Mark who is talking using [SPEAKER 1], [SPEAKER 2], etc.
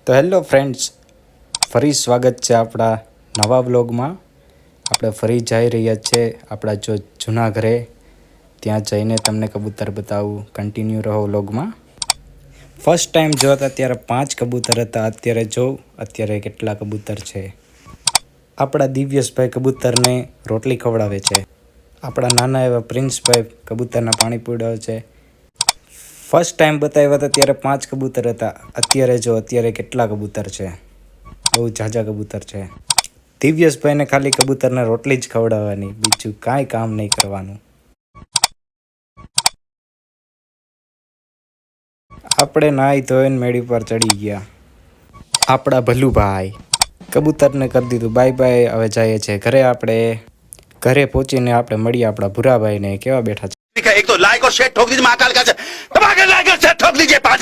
[SPEAKER 1] તો hello friends, ફરી સ્વાગત છે આપણા નવા વ્લોગમાં. આપણે ફરી જઈ રહ્યા છે આપણા જૂના ઘરે. ત્યાં જઈને તમને કબૂતર બતાવું. કન્ટિન્યુ રહો વ્લોગમાં. ફર્સ્ટ ટાઈમ જોતા ત્યારે 5 કબૂતર હતા. અત્યારે જો અત્યારે કેટલા કબૂતર છે. આપણા દિવ્યેશભાઈ કબૂતરને રોટલી ખવડાવે છે. આપણા નાના એવા પ્રિન્સભાઈ કબૂતરના પાણી પીવડાવે છે. ફર્સ્ટ ટાઈમ બતાવ્યા હતા ત્યારે 5 કબૂતર હતા. અત્યારે જો અત્યારે કેટલા કબૂતર છે. બહુ ઝાઝા કબૂતર છે. દિવ્યેશભાઈને ખાલી કબૂતરને રોટલી જ ખવડાવવાની, બીજું કાંઈ કામ નહીં કરવાનું. આપણે નાહી ધોઈને મેળી પર ચડી ગયા. આપણા ભલુભાઈ કબૂતરને કરી દીધું બાય બાય. હવે જઈએ છીએ ઘરે. આપણે ઘરે પહોંચીને આપણે મળીએ આપણા ભૂરાભાઈને કેવા બેઠા છે.
[SPEAKER 2] एक तो लाइक और शेयर ठोक दीजिए महाकाल का से दबा के लाइक और शेयर ठोक दीजिए।